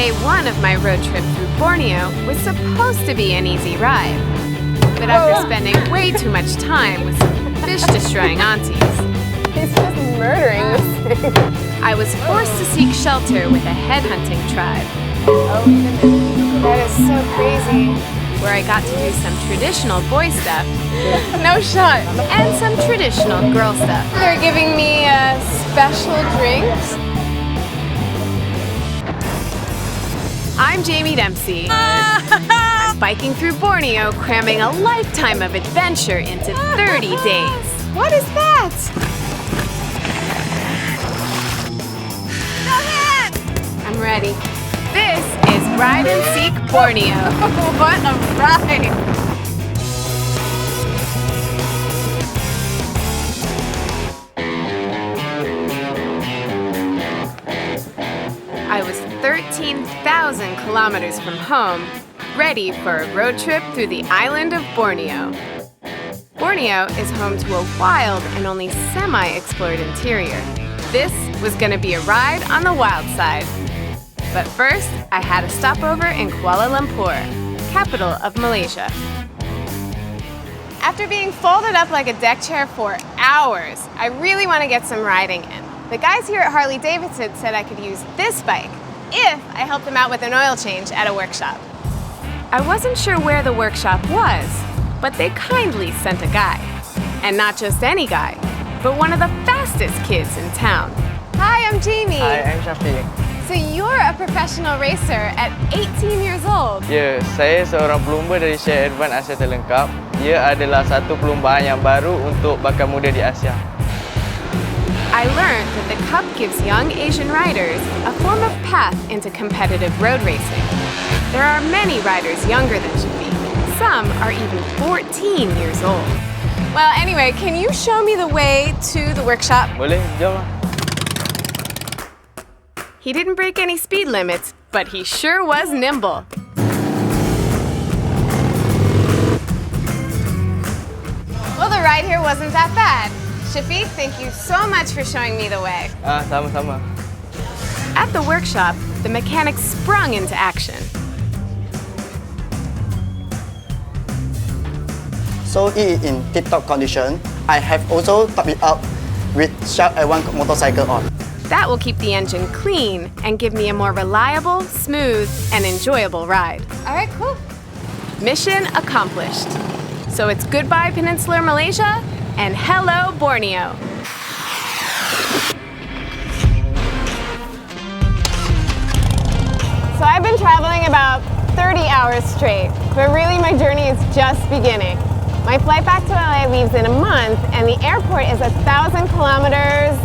Day 1 of my road trip through Borneo was supposed to be an easy ride. But after spending way too much time with some fish-destroying aunties, He's just murdering this thing. I was forced to seek shelter with a headhunting tribe, Oh my goodness. That is so crazy. where I got to do some traditional boy stuff No shot. and some traditional girl stuff. They're giving me special drinks. I'm Jamie Dempsey. I'm biking through Borneo, cramming a lifetime of adventure into 30 days. What is that? I'm ready. This is Ride and Seek Borneo. What a ride. I was 13,000 kilometers from home, ready for a road trip through the island of Borneo. Borneo is home to a wild and only semi-explored interior. This was gonna be a ride on the wild side. But first, I had a stopover in Kuala Lumpur, capital of Malaysia. After being folded up like a deck chair for hours, I really want to get some riding in. The guys here at Harley Davidson said I could use this bike if I helped them out with an oil change at a workshop. I wasn't sure where the workshop was, but they kindly sent a guy. And not just any guy, but one of the fastest kids in town. Hi, I'm Jamie. Hi, I'm Syafiq. So you're a professional racer at 18 years old. Ya, saya seorang pelumba dari Share Iban Asia Terlengkap. Ia adalah satu perlumbaan yang baru untuk bakat muda di Asia. I learned that the Cup gives young Asian riders a form of path into competitive road racing. There are many riders younger than Shafiq. Some are even 14 years old. Well, anyway, can you show me the way to the workshop? Boleh? Jom lah. He didn't break any speed limits, but he sure was nimble. Well, the ride here wasn't that bad. Shafiq, thank you so much for showing me the way. Sama-sama. At the workshop, the mechanic sprung into action. So it is in tip-top condition. I have also topped it up with Sharp Ep1 motorcycle on. That will keep the engine clean and give me a more reliable, smooth, and enjoyable ride. All right, cool. Mission accomplished. So it's goodbye Peninsular Malaysia and hello Borneo. So I've been traveling about 30 hours straight, but really my journey is just beginning. My flight back to LA leaves in a month, and the airport is 1,000 kilometers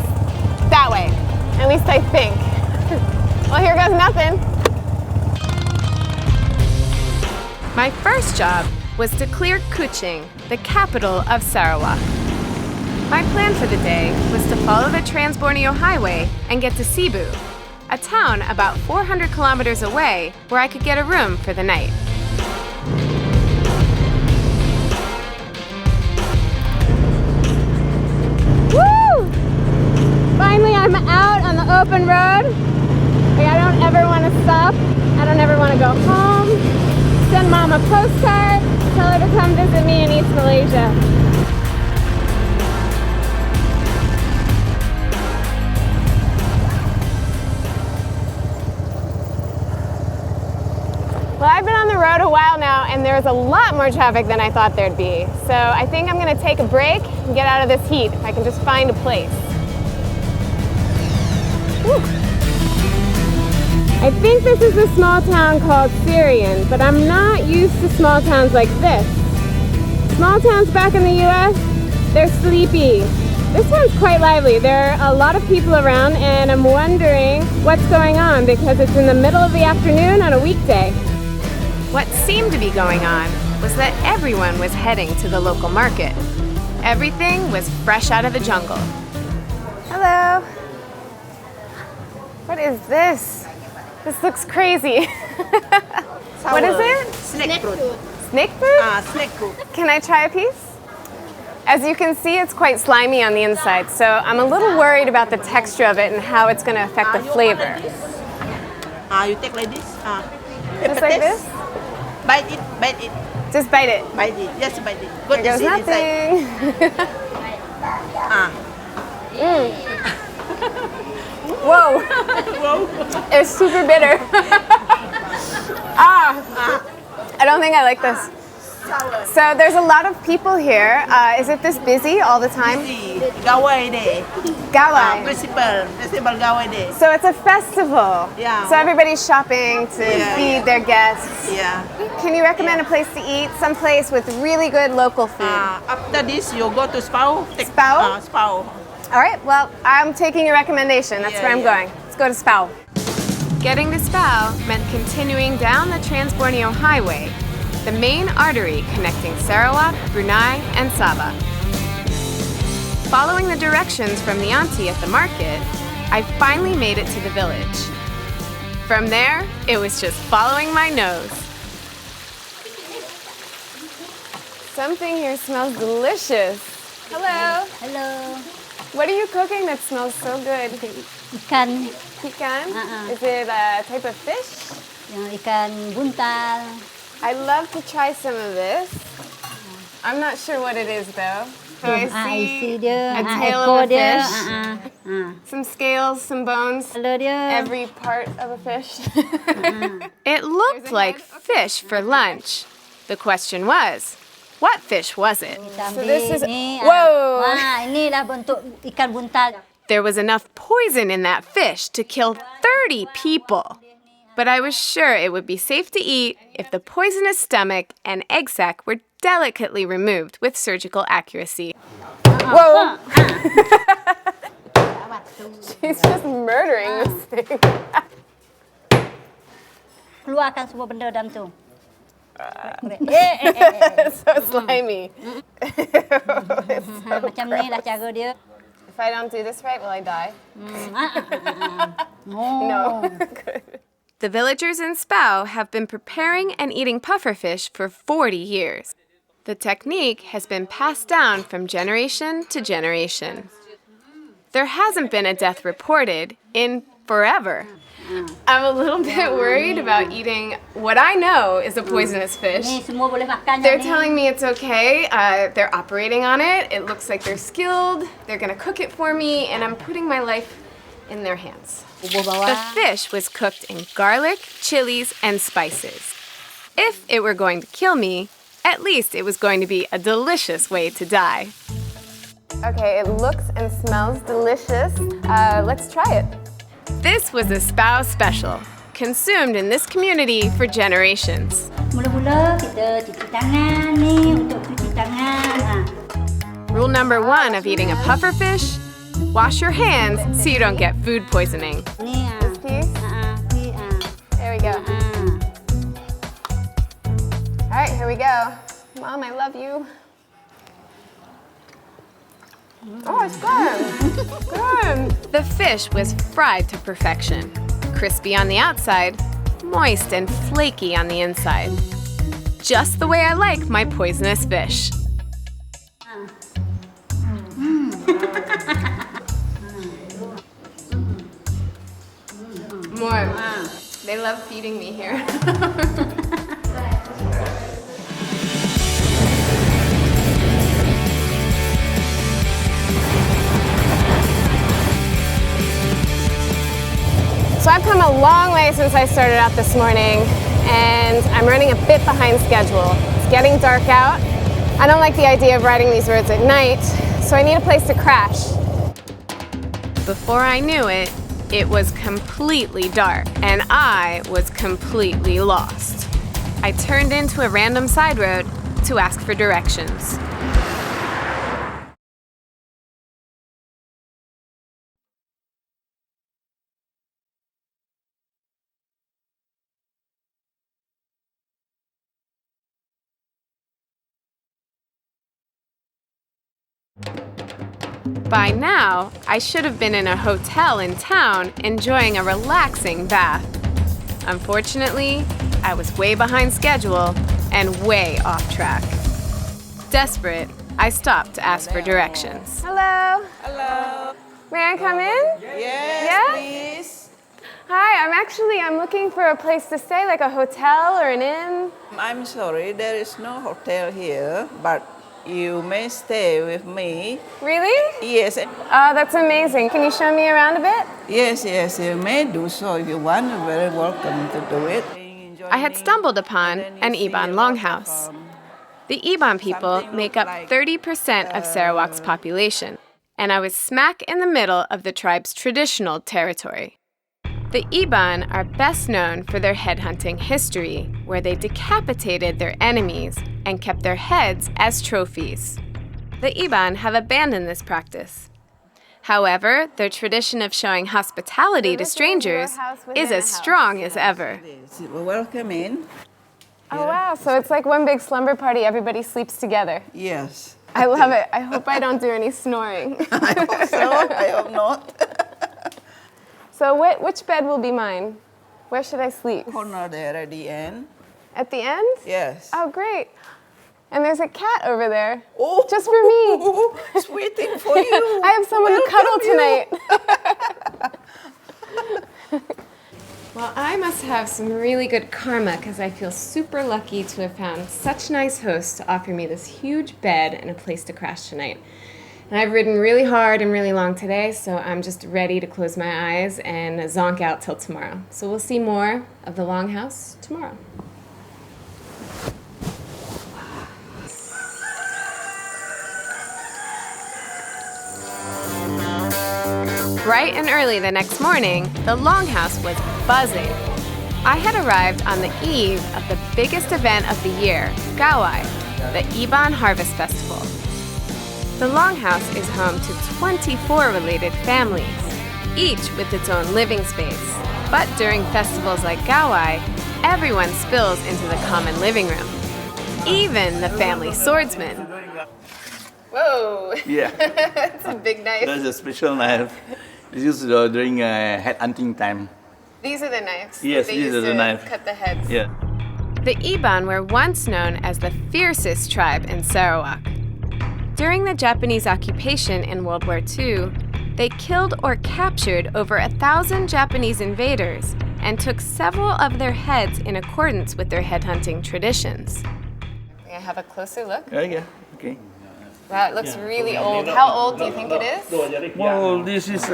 that way. At least I think. Well, here goes nothing. My first job was to clear Kuching, the capital of Sarawak. My plan for the day was to follow the Trans-Borneo Highway and get to Cebu, a town about 400 kilometers away where I could get a room for the night. Woo! Finally, I'm out on the open road. Like, I don't ever want to stop. I don't ever want to go home. Send Mom a postcard. Tell her to come visit me in East Malaysia. Well, I've been on the road a while now, and there's a lot more traffic than I thought there'd be. So I think I'm going to take a break and get out of this heat if I can just find a place. Whew. I think this is a small town called Syrian, but I'm not used to small towns like this. Small towns back in the US, they're sleepy. This one's quite lively. There are a lot of people around, and I'm wondering what's going on because it's in the middle of the afternoon on a weekday. What seemed to be going on was that everyone was heading to the local market. Everything was fresh out of the jungle. Hello. What is this? This looks crazy. What is it? Snake fruit. Snake fruit? Snake fruit. Can I try a piece? As you can see, it's quite slimy on the inside, so I'm a little worried about the texture of it and how it's going to affect the flavor. You take like this. Just like this? Bite it, bite it, Just bite it. bite it. Just bite it. Good There to goes see inside. nothing. Whoa. It's super bitter. I don't think I like this. So there's a lot of people here. Is it this busy all the time? See, Gawai Day. Gawai. Festival Gawai Day. So it's a festival. Yeah. So everybody's shopping to Yeah, feed yeah. their guests. Yeah. Can you recommend a place to eat? Some place with really good local food. After this, you go to Spau. Spau? Spau. All right, well, I'm taking your recommendation. That's Yeah, where I'm yeah. going. Let's go to Spau. Getting to Spau meant continuing down the Trans-Borneo Highway, the main artery connecting Sarawak, Brunei, and Sabah. Following the directions from the auntie at the market, I finally made it to the village. From there, it was just following my nose. Something here smells delicious. Hello. Hello, What are you cooking that smells so good? ikan, Pecan? Uh-uh. Is it a type of fish? ikan buntal. I'd love to try some of this. I'm not sure what it is though. So I see dia, a tail ekor of a dia, fish, some scales, some bones, kepala dia. every part of a fish. It looked like fish for lunch. The question was, what fish was it? So this is- ni, Whoa. inilah bentuk ikan buntal. There was enough poison in that fish to kill 30 people. But I was sure it would be safe to eat if the poisonous stomach and egg sac were delicately removed with surgical accuracy. Whoa! She's just murdering this thing. Keluarkan semua benda dalam tu. It's so slimy. Macam ni lah cara dia. If I don't do this right, will I die? No. No. Good. The villagers in Spau have been preparing and eating pufferfish for 40 years. The technique has been passed down from generation to generation. There hasn't been a death reported in forever. I'm a little bit worried about eating what I know is a poisonous fish. Ni semua boleh makan. They're telling me it's okay. They're operating on it. It looks like they're skilled. They're gonna cook it for me, and I'm putting my life in their hands. The fish was cooked in garlic, chilies, and spices. If it were going to kill me, at least it was going to be a delicious way to die. Okay, it looks and smells delicious. Let's try it. This was a Spau special, consumed in this community for generations. Mula-mula kita cuci tangan ni untuk cuci tangan. Rule number 1 of eating a pufferfish: wash your hands so you don't get food poisoning. Ni This piece. ni There we go. All right, here we go. Mom, I love you. Oh, it's good. Good. The fish was fried to perfection, crispy on the outside, moist and flaky on the inside. Just the way I like my poisonous fish. More. They love feeding me here. So I've come a long way since I started out this morning, and I'm running a bit behind schedule. It's getting dark out. I don't like the idea of riding these roads at night, so I need a place to crash. Before I knew it, it was completely dark and I was completely lost. I turned into a random side road to ask for directions. By now, I should have been in a hotel in town enjoying a relaxing bath. Unfortunately, I was way behind schedule and way off track. Desperate, I stopped to ask for directions. Hello. Hello. May I come in? Yes, Yeah? please. I'm looking for a place to stay, like a hotel or an inn. I'm sorry, there is no hotel here, but you may stay with me. Really? Yes, Oh, that's amazing. Can you show me around a bit? yes, you may do so if you want. You're very welcome to do it. I had stumbled upon an Iban longhouse. The Iban people make up 30% of Sarawak's population, and I was smack in the middle of the tribe's traditional territory. The Iban are best known for their headhunting history, where they decapitated their enemies and kept their heads as trophies. The Iban have abandoned this practice. However, their tradition of showing hospitality to strangers is as strong as ever. Welcome in. Oh wow, so it's like one big slumber party, everybody sleeps together. Yes. I love it. I hope I don't do any snoring. I hope so. I hope not. So which bed will be mine? Where should I sleep? Corner there at the end. At the end? Yes. Oh, great. And there's a cat over there. Oh, just for me. It's waiting for you. I have someone to cuddle tonight. Well, I must have some really good karma because I feel super lucky to have found such nice hosts to offer me this huge bed and a place to crash tonight. And I've ridden really hard and really long today, so I'm just ready to close my eyes and zonk out till tomorrow. So we'll see more of the longhouse tomorrow. Bright and early the next morning, the longhouse was buzzing. I had arrived on the eve of the biggest event of the year, Gawai, the Iban Harvest Festival. The longhouse is home to 24 related families, each with its own living space. But during festivals like Gawai, everyone spills into the common living room, even the family swordsman. Whoa! Yeah. That's a big knife. That's a special knife. It's used during head hunting time. These are the knives. Yes, they these used are the to knives. Cut the heads. Yeah. The Iban were once known as the fiercest tribe in Sarawak. During the Japanese occupation in World War II, they killed or captured over 1,000 Japanese invaders and took several of their heads in accordance with their headhunting traditions. May I have a closer look? Yeah. Okay. Wow, it looks really old. How old do you think it is? Well, this is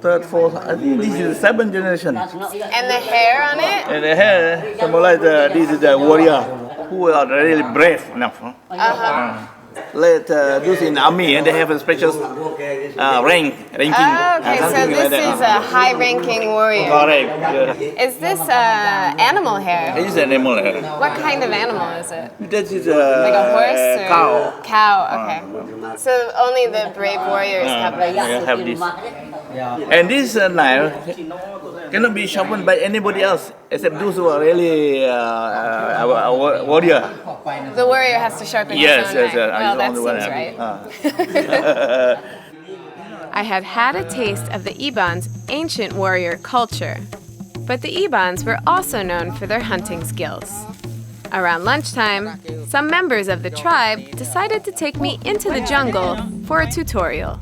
third, fourth. I think this is the seventh generation. And the hair on it? And the hair symbolize this is the warrior who are really brave enough. Let those in army and they have a special ranking. Oh, okay, so this is a high-ranking warrior. Correct. Yeah. Is this animal hair? This is an animal hair. What kind of animal is it? This is Like a horse or cow. Cow, okay. So only the brave warriors have this. Have this. And this knife cannot be sharpened by anybody else except those who are really a warrior. The warrior has to sharpen his own knife. Well, that seems right. I had a taste of the Iban's ancient warrior culture. But the Ibans were also known for their hunting skills. Around lunchtime, some members of the tribe decided to take me into the jungle for a tutorial.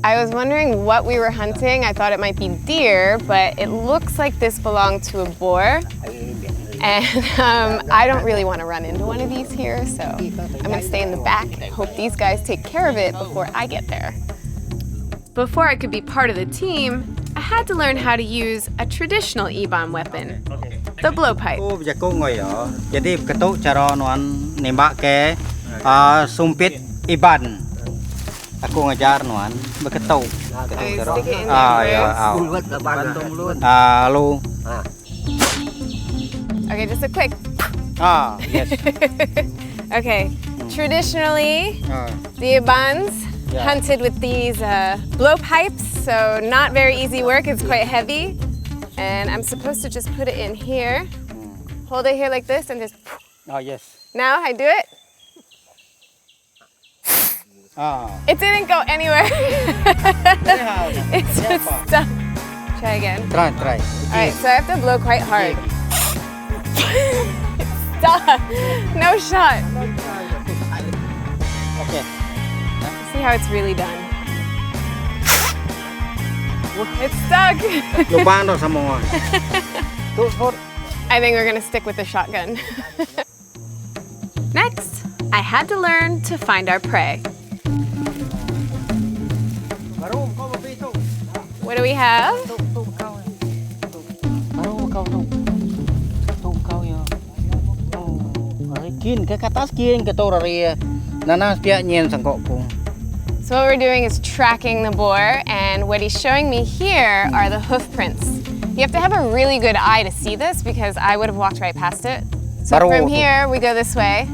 I was wondering what we were hunting. I thought it might be deer, but it looks like this belonged to a boar. And I don't really want to run into one of these here, so I'm going to stay in the back and hope these guys take care of it before I get there. Before I could be part of the team, I had to learn how to use a traditional Iban weapon, the blowpipe. Jadi ketuk cara nuan nembak ke sumpit Iban. Aku ngajar nuan beketuk. I stick it in there first. Lu. Okay, just a quick. Yes. Okay, traditionally, the Ibans hunted with these blowpipes, so not very easy work. It's quite heavy. And I'm supposed to just put it in here, hold it here like this, and just. Yes. Now I do it. It didn't go anywhere. It's just stuck. Try again. Try. Alright, so I have to blow quite hard. Stop! No shot. Okay. See how it's really done. It's stuck. Lubang tu semua. I think we're gonna stick with the shotgun. Next, I had to learn to find our prey. What do we have? Kin ke atas kin ke tora ria. Nana pia nyen sangkok ku. So what we're doing is tracking the boar, and what he's showing me here are the hoof prints. You have to have a really good eye to see this because I would have walked right past it. So from here, we go this way,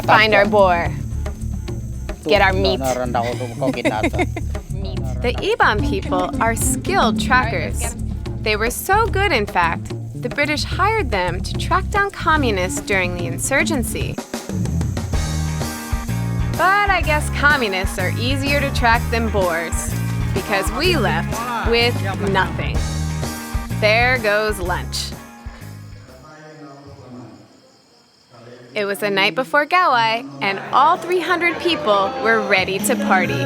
find our boar, get our meat. The Iban people are skilled trackers. They were so good, in fact, the British hired them to track down communists during the insurgency. But I guess communists are easier to track than boars, because we left with nothing. There goes lunch. It was the night before Gawai, and all 300 people were ready to party.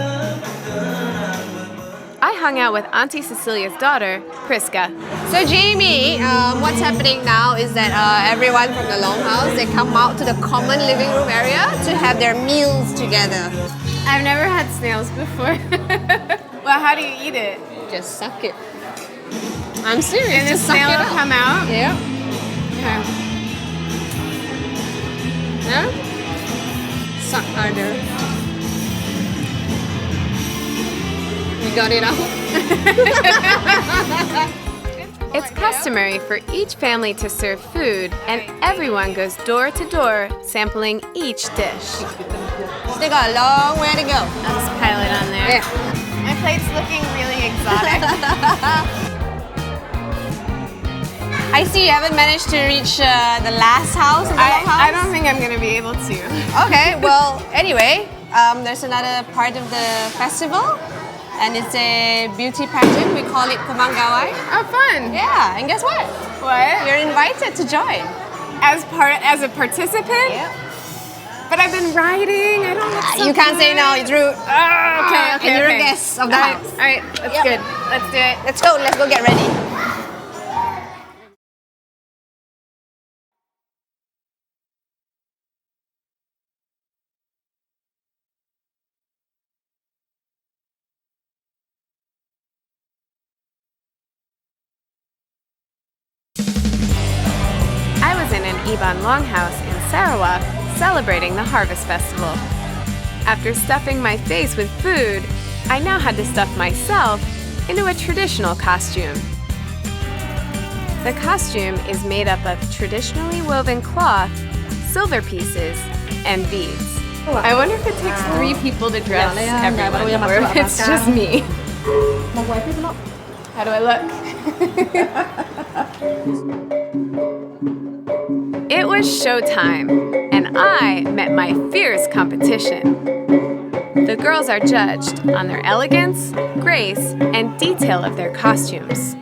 I hung out with Auntie Cecilia's daughter, Priska. So Jamie, what's happening now is that everyone from the longhouse, they come out to the common living room area to have their meals together. I've never had snails before. Well, how do you eat it? Just suck it. I'm serious. And the just suck snail it will out. come out? Yeah. Okay. Yeah? Suck harder. You got it out? It's customary for each family to serve food, and everyone goes door to door sampling each dish. Still got a long way to go. I'll just pile it on there. Yeah. My plate's looking really exotic. I see you haven't managed to reach the last house in the longhouse. I don't think I'm going to be able to. Okay, well, anyway, there's another part of the festival, and it's a beauty pageant. We call it Kumang Gawai. Oh, fun. Yeah, and guess what? What? You're invited to join. As a participant? Yeah. But I've been riding. I don't look so You can't say good. no, it's rude. Okay, And you're a guest of the house. All right, that's Yep. good. Let's do it. Let's go get ready. I was in an Iban longhouse in Sarawak celebrating the Harvest Festival. After stuffing my face with food, I now had to stuff myself into a traditional costume. The costume is made up of traditionally woven cloth, silver pieces, and beads. I wonder if it takes 3 people to dress everyone, or if it's just me. How do I look? It was showtime, and I met my fierce competition. The girls are judged on their elegance, grace, and detail of their costumes.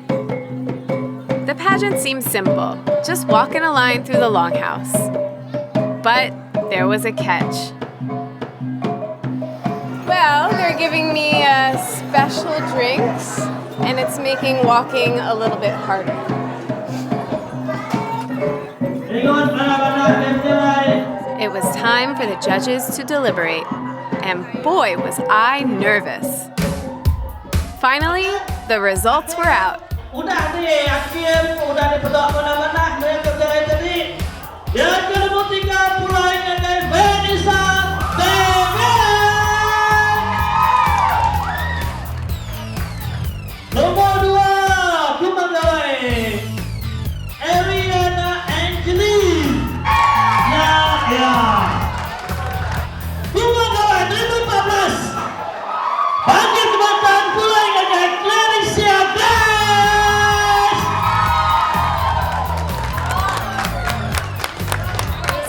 The pageant seemed simple, just walk in a line through the longhouse. But there was a catch. Well, they're giving me special drinks, and it's making walking a little bit harder. It was time for the judges to deliberate, and boy was I nervous. Finally, the results were out.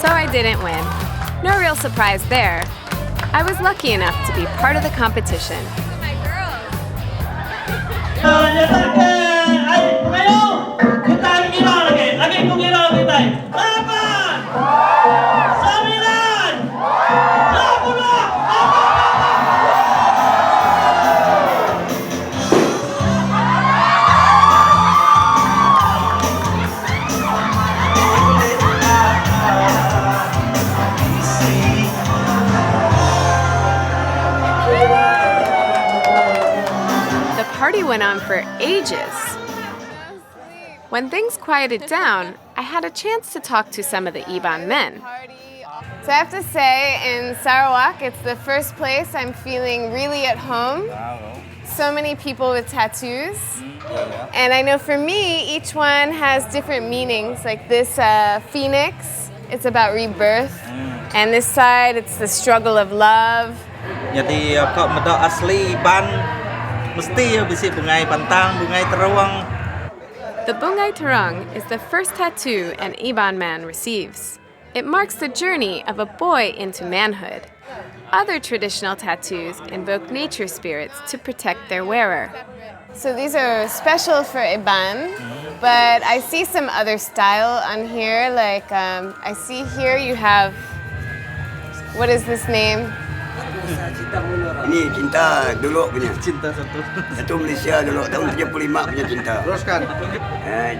So I didn't win. No real surprise there. I was lucky enough to be part of the competition. party went on for ages. When things quieted down, I had a chance to talk to some of the Iban men. So I have to say, in Sarawak, it's the first place I'm feeling really at home. So many people with tattoos. And I know for me, each one has different meanings. Like this phoenix, it's about rebirth. And this side, it's the struggle of love. Jadi kok medok asli Iban mesti ya bisi bungai pantang, bungai teruang. The Bungai Terung is the first tattoo an Iban man receives. It marks the journey of a boy into manhood. Other traditional tattoos invoke nature spirits to protect their wearer. So these are special for Iban, but I see some other style on here. Like I see here you have, what is this name? Ini cinta dulu punya. Cinta satu. Satu Malaysia dulu tahun 75 punya cinta. Teruskan.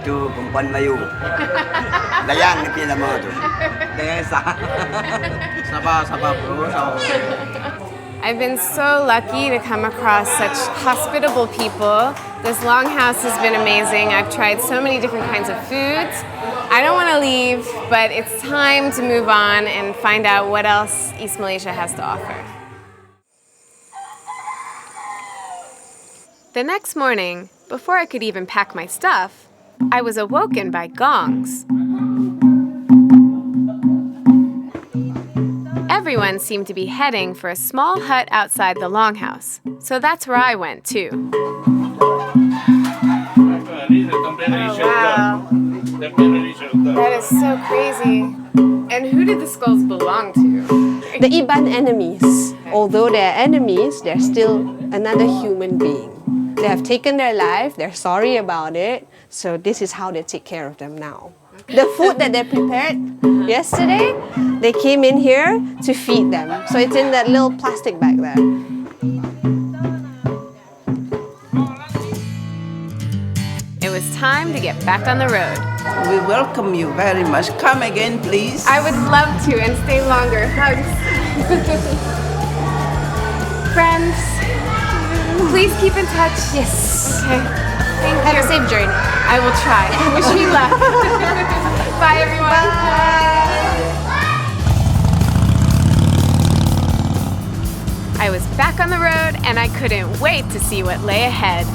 Itu perempuan Melayu. Dayang itu nama tu. Dayang sah. Sabar bro. I've been so lucky to come across such hospitable people. This longhouse has been amazing. I've tried so many different kinds of foods. I don't want to leave, but it's time to move on and find out what else East Malaysia has to offer. The next morning, before I could even pack my stuff, I was awoken by gongs. Everyone seemed to be heading for a small hut outside the longhouse, so that's where I went too. Oh, wow. That is so crazy. And who did the skulls belong to? The Iban enemies. Although they're enemies, they're still another human being. They have taken their life, they're sorry about it, so this is how they take care of them now. The food that they prepared yesterday, they came in here to feed them. So it's in that little plastic bag there. It was time to get back on the road. We welcome you very much. Come again, please. I would love to and stay longer. Hugs. Friends, please keep in touch. Yes. Okay. Thank you. Have a safe journey. I will try. Wish me luck. Bye, everyone. Bye. I was back on the road and I couldn't wait to see what lay ahead.